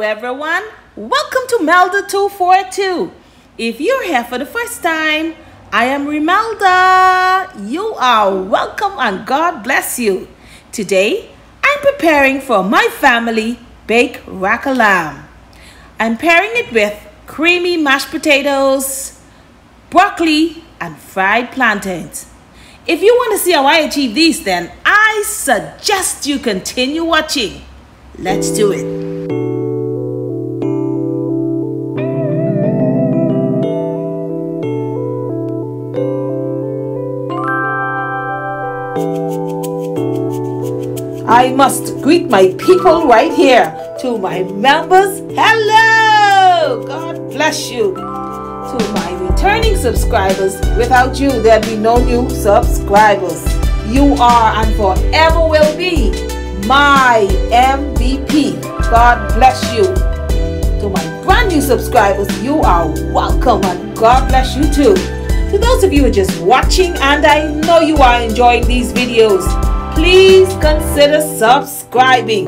everyone, welcome to Melda 242. If you're here for the first time, I am Melda. You are welcome and God bless you. Today, I'm preparing for my family baked rack of lamb. I'm pairing it with creamy mashed potatoes, broccoli, and fried plantains. If you want to see how I achieve these, then I suggest you continue watching. Let's do it. I must greet my people right here. To my members, hello! God bless you. To my returning subscribers, without you there'd be no new subscribers. You are and forever will be my MVP. God bless you. To my brand new subscribers, you are welcome and God bless you too. To those of you who are just watching, and I know you are enjoying these videos, please consider subscribing.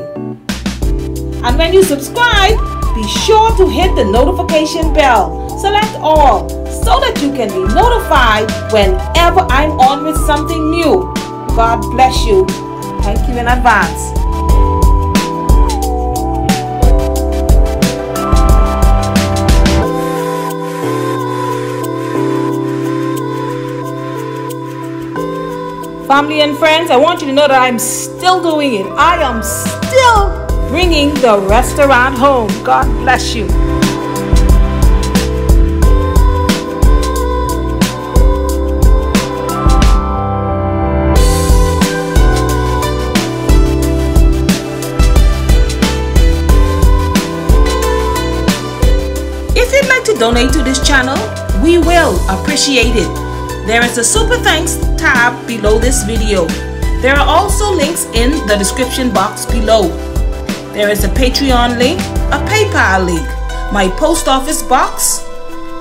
And when you subscribe, be sure to hit the notification bell. Select all so that you can be notified whenever I'm on with something new. God bless you. Thank you in advance. Family and friends, I want you to know that I'm still doing it. I am still bringing the restaurant home. God bless you. If you'd like to donate to this channel, we will appreciate it. There is a super thanks tab below this video. There are also links in the description box below. There is a Patreon link, a PayPal link, my post office box.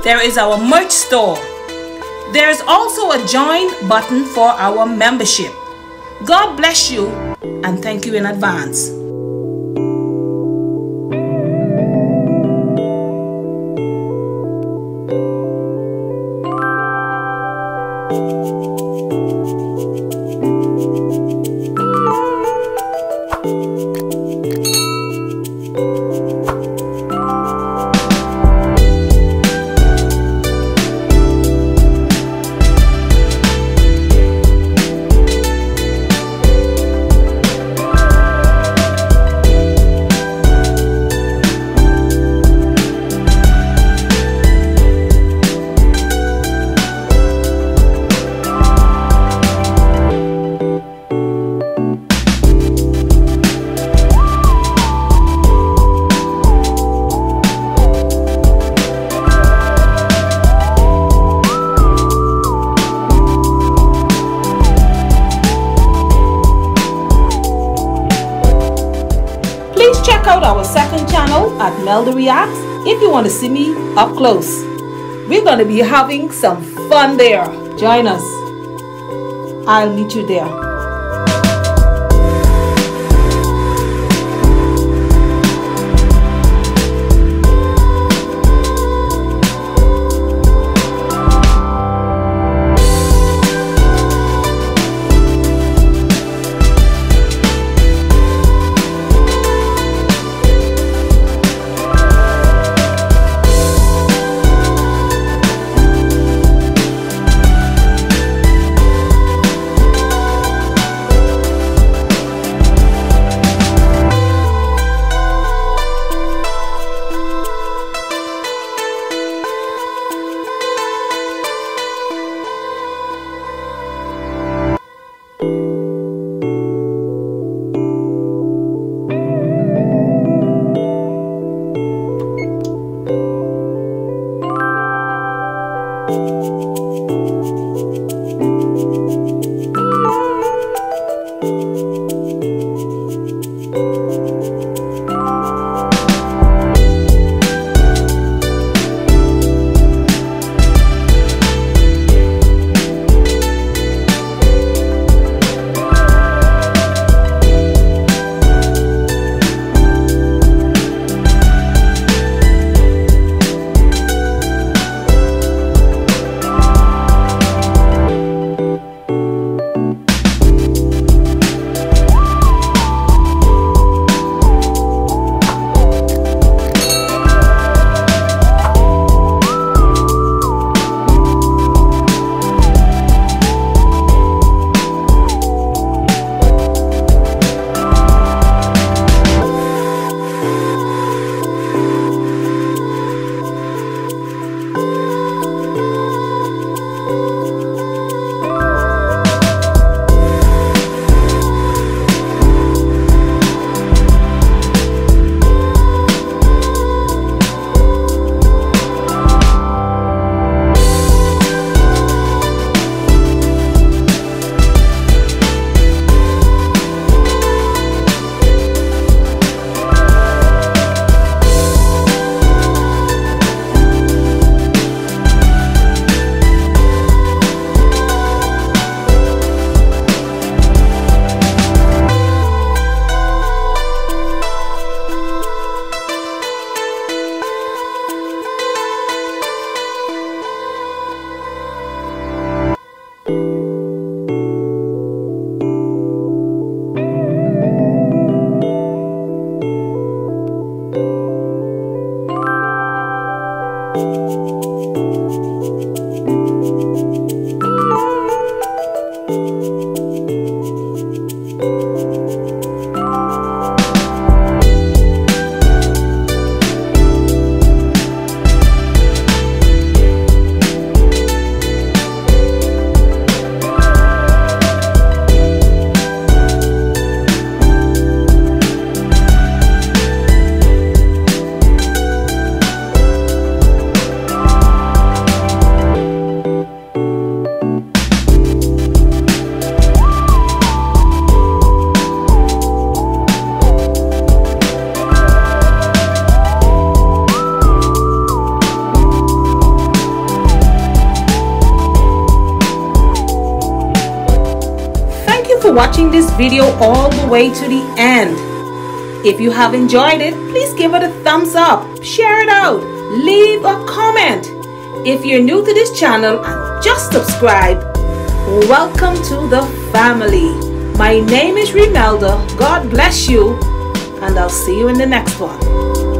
There is our merch store. There is also a join button for our membership. God bless you and thank you in advance. Check out our second channel at Melda Reacts if you want to see me up close. We're going to be having some fun there. Join us. I'll meet you there. watching this video all the way to the end. If you have enjoyed it, please give it a thumbs up, share it out, leave a comment. If you're new to this channel and just subscribe, welcome to the family. My name is Melda. God bless you, and I'll see you in the next one.